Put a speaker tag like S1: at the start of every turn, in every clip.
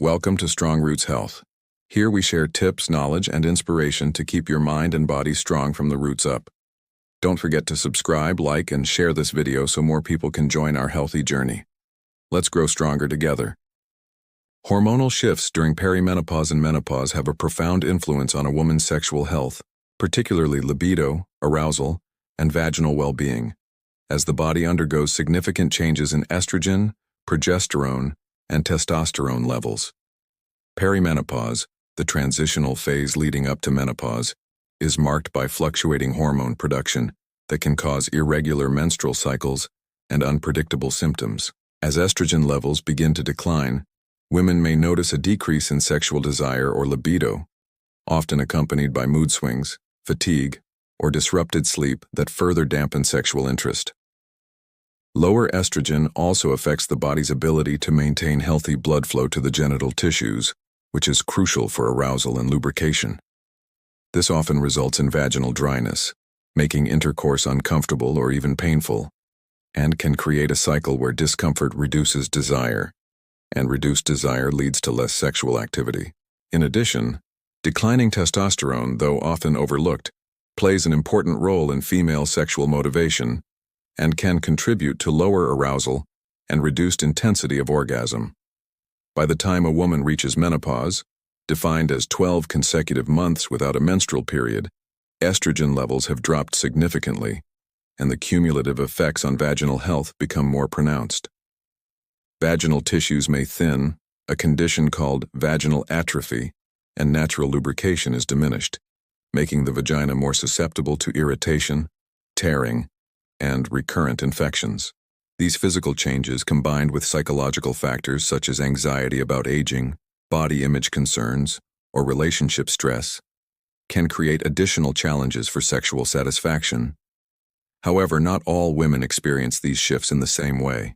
S1: Welcome to Strong Roots Health. Here we share tips, knowledge, and inspiration to keep your mind and body strong from the roots up. Don't forget to subscribe, like, and share this video so more people can join our healthy journey. Let's grow stronger together. Hormonal shifts during perimenopause and menopause have a profound influence on a woman's sexual health, particularly libido, arousal, and vaginal well-being, as the body undergoes significant changes in estrogen, progesterone, and testosterone levels. Perimenopause, the transitional phase leading up to menopause, is marked by fluctuating hormone production that can cause irregular menstrual cycles and unpredictable symptoms. As estrogen levels begin to decline, women may notice a decrease in sexual desire or libido, often accompanied by mood swings, fatigue, or disrupted sleep that further dampen sexual interest. Lower estrogen also affects the body's ability to maintain healthy blood flow to the genital tissues, which is crucial for arousal and lubrication. This often results in vaginal dryness, making intercourse uncomfortable or even painful, and can create a cycle where discomfort reduces desire, and reduced desire leads to less sexual activity. In addition, declining testosterone, though often overlooked, plays an important role in female sexual motivation and can contribute to lower arousal and reduced intensity of orgasm. By the time a woman reaches menopause, defined as 12 consecutive months without a menstrual period, estrogen levels have dropped significantly, and the cumulative effects on vaginal health become more pronounced. Vaginal tissues may thin, a condition called vaginal atrophy, and natural lubrication is diminished, making the vagina more susceptible to irritation, tearing, and recurrent infections. These physical changes, combined with psychological factors such as anxiety about aging, body image concerns, or relationship stress, can create additional challenges for sexual satisfaction. However, not all women experience these shifts in the same way.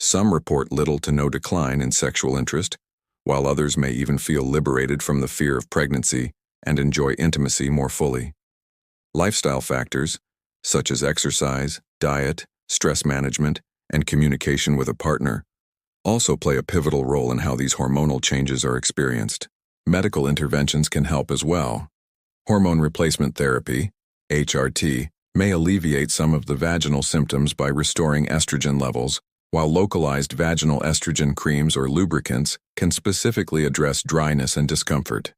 S1: Some report little to no decline in sexual interest, while others may even feel liberated from the fear of pregnancy and enjoy intimacy more fully. Lifestyle factors, such as exercise, diet, stress management, and communication with a partner, also play a pivotal role in how these hormonal changes are experienced. Medical interventions can help as well. Hormone replacement therapy, HRT, may alleviate some of the vaginal symptoms by restoring estrogen levels, while localized vaginal estrogen creams or lubricants can specifically address dryness and discomfort.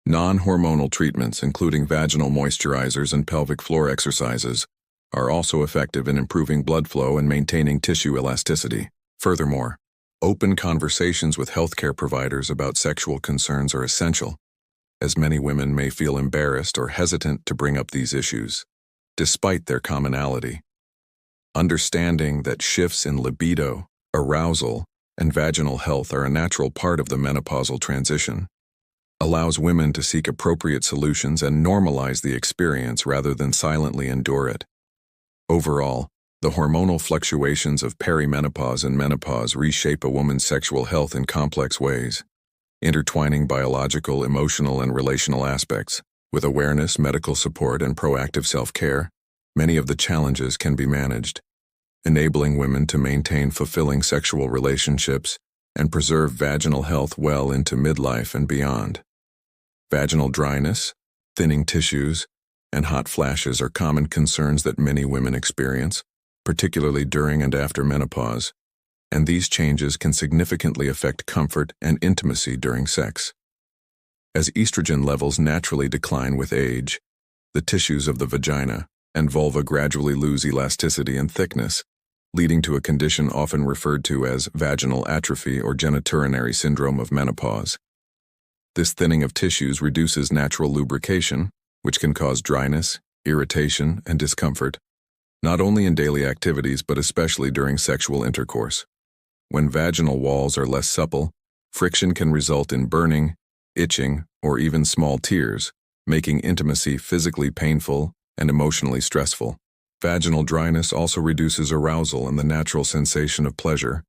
S1: Non-hormonal treatments, including vaginal moisturizers and pelvic floor exercises, are also effective in improving blood flow and maintaining tissue elasticity. Furthermore, open conversations with healthcare providers about sexual concerns are essential, as many women may feel embarrassed or hesitant to bring up these issues, despite their commonality. Understanding that shifts in libido, arousal, and vaginal health are a natural part of the menopausal transition allows women to seek appropriate solutions and normalize the experience rather than silently endure it. Overall, the hormonal fluctuations of perimenopause and menopause reshape a woman's sexual health in complex ways, intertwining biological, emotional, and relational aspects. With awareness, medical support, and proactive self-care, many of the challenges can be managed, enabling women to maintain fulfilling sexual relationships and preserve vaginal health well into midlife and beyond. Vaginal dryness, thinning tissues, and hot flashes are common concerns that many women experience, particularly during and after menopause, and these changes can significantly affect comfort and intimacy during sex. As estrogen levels naturally decline with age, the tissues of the vagina and vulva gradually lose elasticity and thickness, leading to a condition often referred to as vaginal atrophy or genitourinary syndrome of menopause. This thinning of tissues reduces natural lubrication, which can cause dryness, irritation, and discomfort, not only in daily activities but especially during sexual intercourse. When vaginal walls are less supple, friction can result in burning, itching, or even small tears, making intimacy physically painful and emotionally stressful. Vaginal dryness also reduces arousal and the natural sensation of pleasure,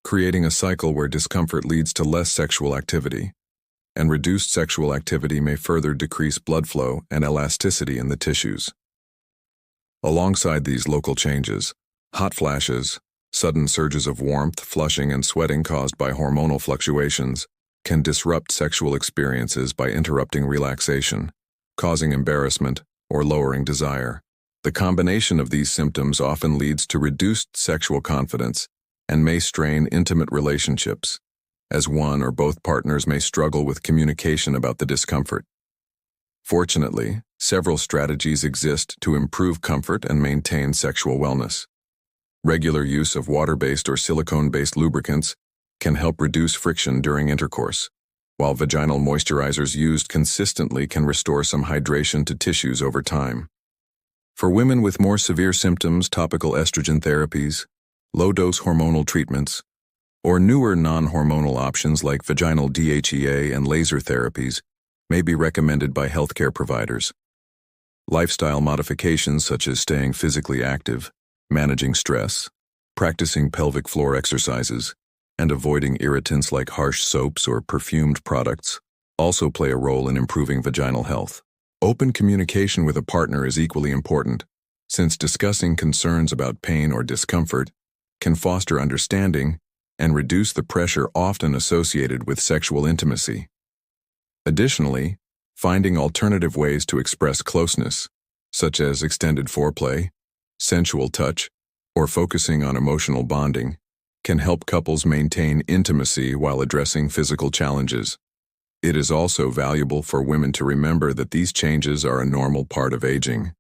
S1: creating a cycle where discomfort leads to less sexual activity, and reduced sexual activity may further decrease blood flow and elasticity in the tissues. Alongside these local changes, hot flashes, sudden surges of warmth, flushing, and sweating caused by hormonal fluctuations can disrupt sexual experiences by interrupting relaxation, causing embarrassment, or lowering desire. The combination of these symptoms often leads to reduced sexual confidence and may strain intimate relationships, as one or both partners may struggle with communication about the discomfort. Fortunately, several strategies exist to improve comfort and maintain sexual wellness. Regular use of water-based or silicone-based lubricants can help reduce friction during intercourse, while vaginal moisturizers used consistently can restore some hydration to tissues over time. For women with more severe symptoms, topical estrogen therapies, low-dose hormonal treatments, or newer non-hormonal options like vaginal DHEA and laser therapies may be recommended by healthcare providers. Lifestyle modifications such as staying physically active, managing stress, practicing pelvic floor exercises, and avoiding irritants like harsh soaps or perfumed products also play a role in improving vaginal health. Open communication with a partner is equally important, since discussing concerns about pain or discomfort can foster understanding and reduce the pressure often associated with sexual intimacy. Additionally, finding alternative ways to express closeness, such as extended foreplay, sensual touch, or focusing on emotional bonding, can help couples maintain intimacy while addressing physical challenges. It is also valuable for women to remember that these changes are a normal part of aging,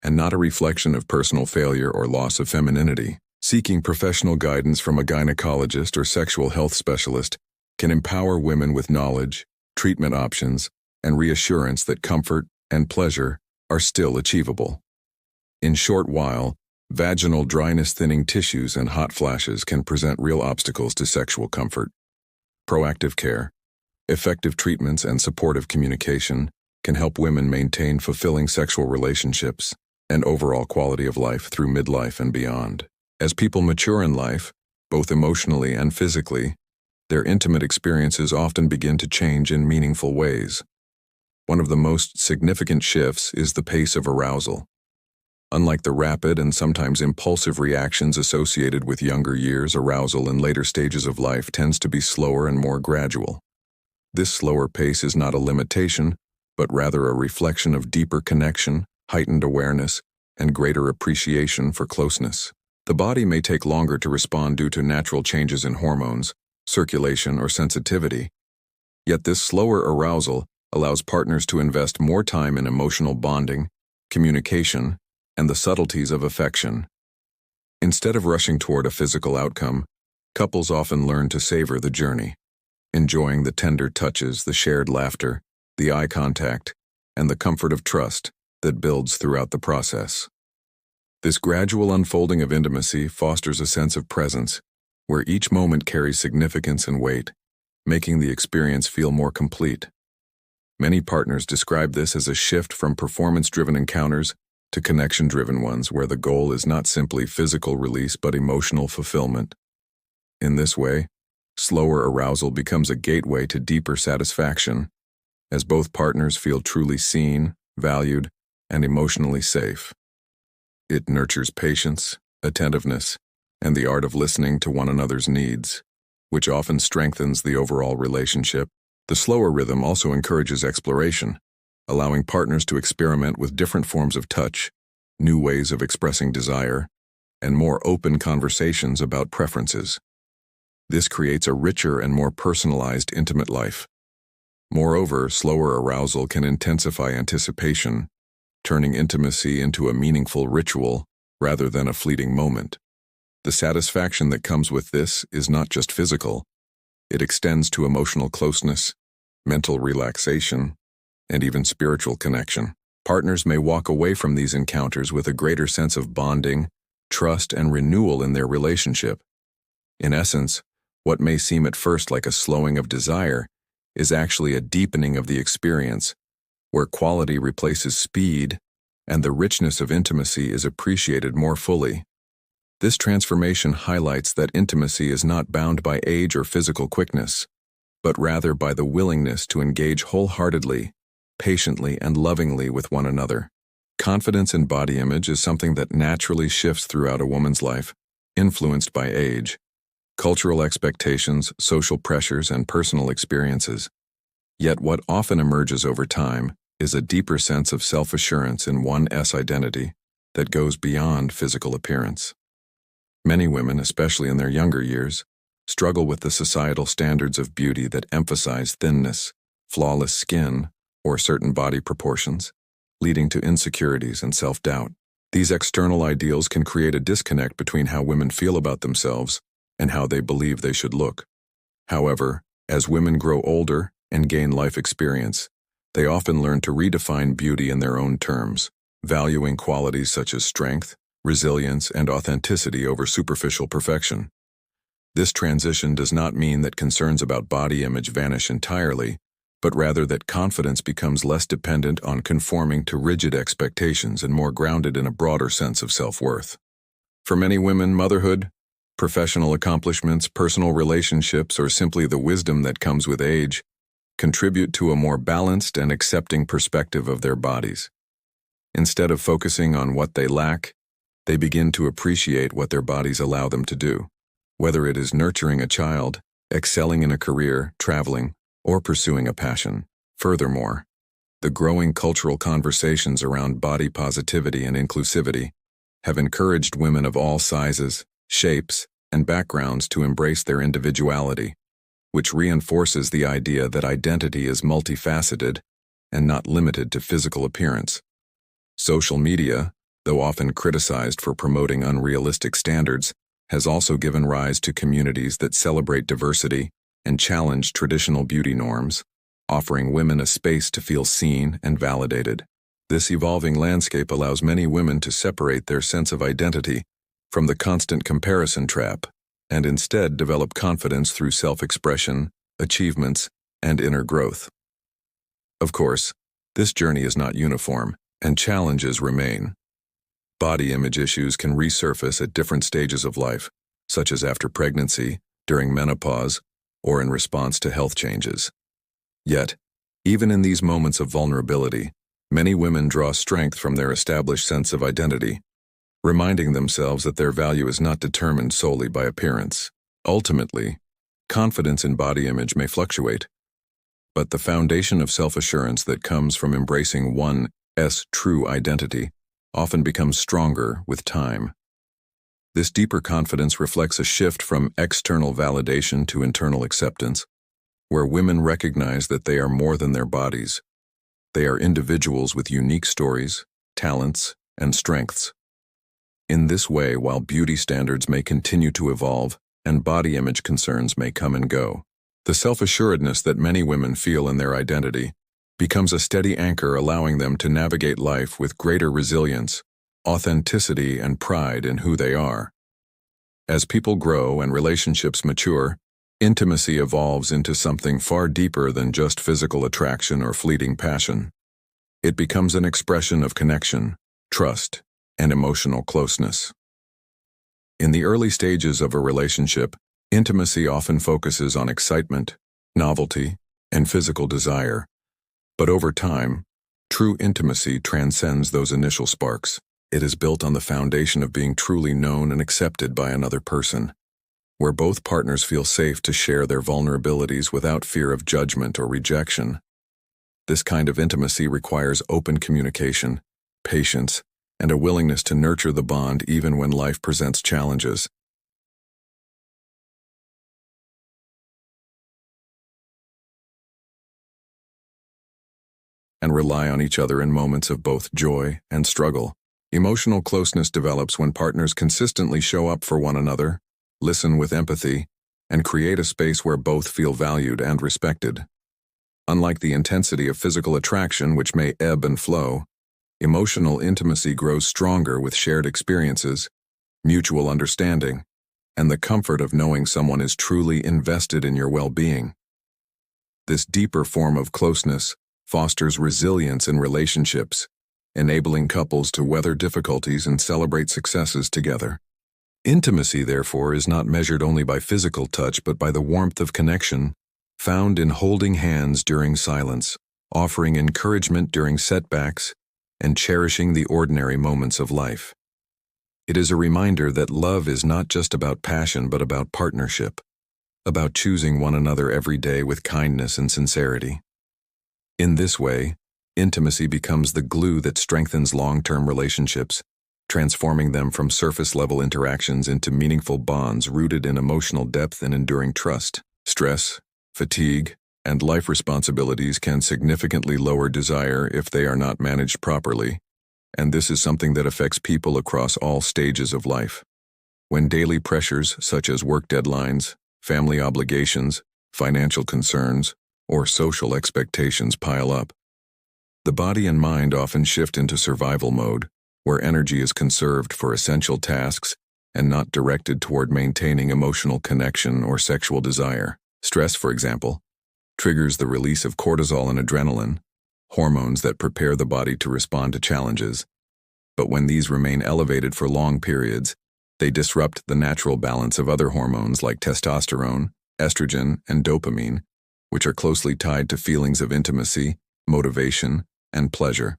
S1: and not a reflection of personal failure or loss of femininity. Seeking professional guidance from a gynecologist or sexual health specialist can empower women with knowledge, treatment options, and reassurance that comfort and pleasure are still achievable. In short while, vaginal dryness, thinning tissues, and hot flashes can present real obstacles to sexual comfort. Proactive care, effective treatments, and supportive communication can help women maintain fulfilling sexual relationships and overall quality of life through midlife and beyond. As people mature in life, both emotionally and physically, their intimate experiences often begin to change in meaningful ways. One of the most significant shifts is the pace of arousal. Unlike the rapid and sometimes impulsive reactions associated with younger years, arousal in later stages of life tends to be slower and more gradual. This slower pace is not a limitation, but rather a reflection of deeper connection, heightened awareness, and greater appreciation for closeness. The body may take longer to respond due to natural changes in hormones, circulation, or sensitivity. Yet this slower arousal allows partners to invest more time in emotional bonding, communication, and the subtleties of affection. Instead of rushing toward a physical outcome, couples often learn to savor the journey, enjoying the tender touches, the shared laughter, the eye contact, and the comfort of trust that builds throughout the process. This gradual unfolding of intimacy fosters a sense of presence, where each moment carries significance and weight, making the experience feel more complete. Many partners describe this as a shift from performance-driven encounters to connection-driven ones, where the goal is not simply physical release but emotional fulfillment. In this way, slower arousal becomes a gateway to deeper satisfaction, as both partners feel truly seen, valued, and emotionally safe. It nurtures patience, attentiveness, and the art of listening to one another's needs, which often strengthens the overall relationship. The slower rhythm also encourages exploration, allowing partners to experiment with different forms of touch, new ways of expressing desire, and more open conversations about preferences. This creates a richer and more personalized intimate life. Moreover, slower arousal can intensify anticipation, turning intimacy into a meaningful ritual rather than a fleeting moment. The satisfaction that comes with this is not just physical. It extends to emotional closeness, mental relaxation, and even spiritual connection. Partners may walk away from these encounters with a greater sense of bonding, trust, and renewal in their relationship. In essence, what may seem at first like a slowing of desire is actually a deepening of the experience, where quality replaces speed and the richness of intimacy is appreciated more fully. This transformation highlights that intimacy is not bound by age or physical quickness, but rather by the willingness to engage wholeheartedly, patiently, and lovingly with one another. Confidence in body image is something that naturally shifts throughout a woman's life, influenced by age. cultural expectations, social pressures, and personal experiences. Yet what often emerges over time is a deeper sense of self-assurance in one's identity that goes beyond physical appearance. Many women, especially in their younger years, struggle with the societal standards of beauty that emphasize thinness, flawless skin, or certain body proportions, leading to insecurities and self-doubt. These external ideals can create a disconnect between how women feel about themselves and how they believe they should look. However, as women grow older and gain life experience, they often learn to redefine beauty in their own terms, valuing qualities such as strength, resilience, and authenticity over superficial perfection. This transition does not mean that concerns about body image vanish entirely, but rather that confidence becomes less dependent on conforming to rigid expectations and more grounded in a broader sense of self-worth. For many women, motherhood, professional accomplishments, personal relationships, or simply the wisdom that comes with age contribute to a more balanced and accepting perspective of their bodies. Instead of focusing on what they lack, they begin to appreciate what their bodies allow them to do, whether it is nurturing a child, excelling in a career, traveling, or pursuing a passion. Furthermore, the growing cultural conversations around body positivity and inclusivity have encouraged women of all sizes, shapes, and backgrounds to embrace their individuality, which reinforces the idea that identity is multifaceted and not limited to physical appearance. Social media, though often criticized for promoting unrealistic standards, has also given rise to communities that celebrate diversity and challenge traditional beauty norms, offering women a space to feel seen and validated. This evolving landscape allows many women to separate their sense of identity from the constant comparison trap and instead develop confidence through self-expression, achievements, and inner growth. Of course, this journey is not uniform, and challenges remain. Body image issues can resurface at different stages of life, such as after pregnancy, during menopause, or in response to health changes. Yet, even in these moments of vulnerability, many women draw strength from their established sense of identity, reminding themselves that their value is not determined solely by appearance. Ultimately, confidence in body image may fluctuate, but the foundation of self-assurance that comes from embracing one's true identity often becomes stronger with time. This deeper confidence reflects a shift from external validation to internal acceptance, where women recognize that they are more than their bodies. They are individuals with unique stories, talents, and strengths. In this way, while beauty standards may continue to evolve and body image concerns may come and go, the self-assuredness that many women feel in their identity becomes a steady anchor, allowing them to navigate life with greater resilience, authenticity, and pride in who they are. As people grow and relationships mature, intimacy evolves into something far deeper than just physical attraction or fleeting passion. It becomes an expression of connection, trust, and emotional closeness. In the early stages of a relationship, intimacy often focuses on excitement, novelty, and physical desire. But over time, true intimacy transcends those initial sparks. It is built on the foundation of being truly known and accepted by another person, where both partners feel safe to share their vulnerabilities without fear of judgment or rejection. This kind of intimacy requires open communication, patience, and a willingness to nurture the bond even when life presents challenges. And rely on each other in moments of both joy and struggle. Emotional closeness develops when partners consistently show up for one another, listen with empathy, and create a space where both feel valued and respected. Unlike the intensity of physical attraction, which may ebb and flow, emotional intimacy grows stronger with shared experiences, mutual understanding, and the comfort of knowing someone is truly invested in your well-being. This deeper form of closeness fosters resilience in relationships, enabling couples to weather difficulties and celebrate successes together. Intimacy, therefore, is not measured only by physical touch but by the warmth of connection found in holding hands during silence, offering encouragement during setbacks, and cherishing the ordinary moments of life. It is a reminder that love is not just about passion but about partnership, about choosing one another every day with kindness and sincerity. In this way, intimacy becomes the glue that strengthens long-term relationships, transforming them from surface-level interactions into meaningful bonds rooted in emotional depth and enduring trust. Stress, fatigue, and life responsibilities can significantly lower desire if they are not managed properly, and this is something that affects people across all stages of life. When daily pressures such as work deadlines, family obligations, financial concerns, or social expectations pile up, the body and mind often shift into survival mode, where energy is conserved for essential tasks and not directed toward maintaining emotional connection or sexual desire. Stress, for example, triggers the release of cortisol and adrenaline, hormones that prepare the body to respond to challenges. But when these remain elevated for long periods, they disrupt the natural balance of other hormones like testosterone, estrogen, and dopamine, which are closely tied to feelings of intimacy, motivation, and pleasure.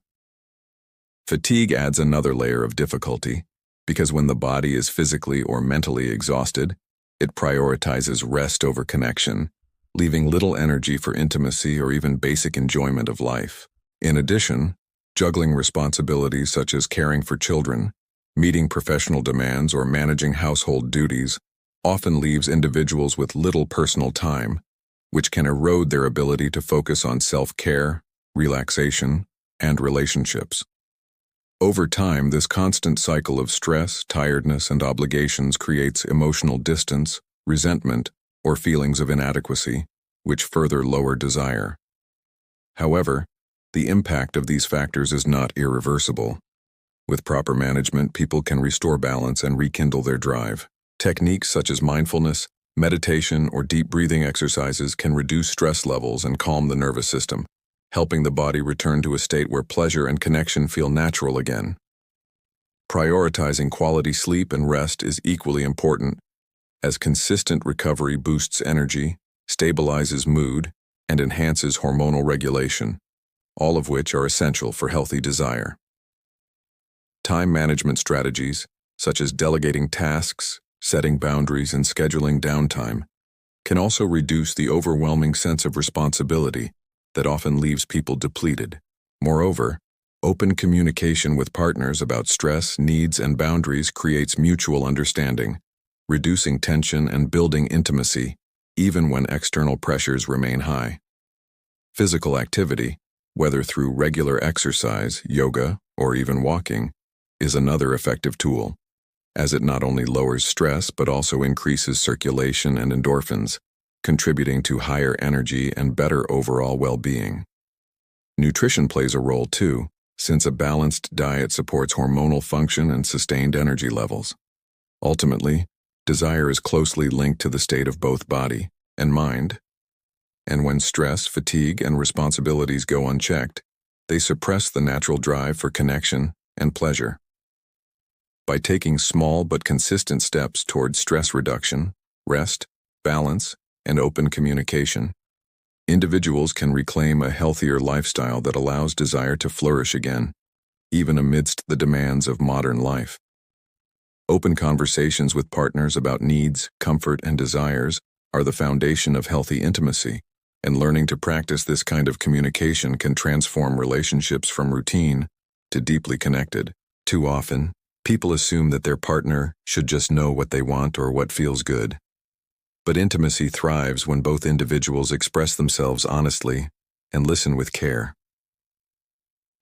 S1: Fatigue adds another layer of difficulty, because when the body is physically or mentally exhausted, it prioritizes rest over connection, leaving little energy for intimacy or even basic enjoyment of life. In addition, juggling responsibilities such as caring for children, meeting professional demands, or managing household duties often leaves individuals with little personal time, which can erode their ability to focus on self-care, relaxation, and relationships. Over time, this constant cycle of stress, tiredness, and obligations creates emotional distance, resentment, or feelings of inadequacy, which further lower desire. However, the impact of these factors is not irreversible. With proper management, people can restore balance and rekindle their drive. Techniques such as mindfulness, meditation, or deep breathing exercises can reduce stress levels and calm the nervous system, helping the body return to a state where pleasure and connection feel natural again. Prioritizing quality sleep and rest is equally important, as consistent recovery boosts energy, stabilizes mood, and enhances hormonal regulation, all of which are essential for healthy desire. Time management strategies, such as delegating tasks, setting boundaries, and scheduling downtime, can also reduce the overwhelming sense of responsibility that often leaves people depleted. Moreover, open communication with partners about stress, needs, and boundaries creates mutual understanding, reducing tension and building intimacy, even when external pressures remain high. Physical activity, whether through regular exercise, yoga, or even walking, is another effective tool, as it not only lowers stress but also increases circulation and endorphins, contributing to higher energy and better overall well-being. Nutrition plays a role too, since a balanced diet supports hormonal function and sustained energy levels. Ultimately, desire is closely linked to the state of both body and mind, and when stress, fatigue, and responsibilities go unchecked, they suppress the natural drive for connection and pleasure. By taking small but consistent steps towards stress reduction, rest, balance, and open communication, individuals can reclaim a healthier lifestyle that allows desire to flourish again, even amidst the demands of modern life. Open conversations with partners about needs, comfort, and desires are the foundation of healthy intimacy, and learning to practice this kind of communication can transform relationships from routine to deeply connected. Too often, people assume that their partner should just know what they want or what feels good. But intimacy thrives when both individuals express themselves honestly and listen with care.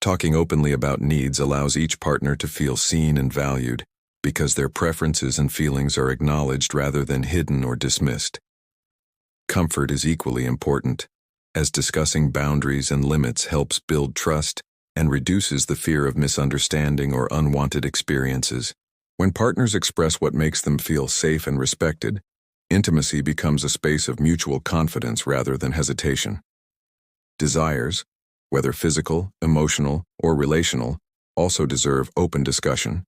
S1: Talking openly about needs allows each partner to feel seen and valued, because their preferences and feelings are acknowledged rather than hidden or dismissed. Comfort is equally important, as discussing boundaries and limits helps build trust and reduces the fear of misunderstanding or unwanted experiences. When partners express what makes them feel safe and respected, intimacy becomes a space of mutual confidence rather than hesitation. Desires, whether physical, emotional, or relational, also deserve open discussion.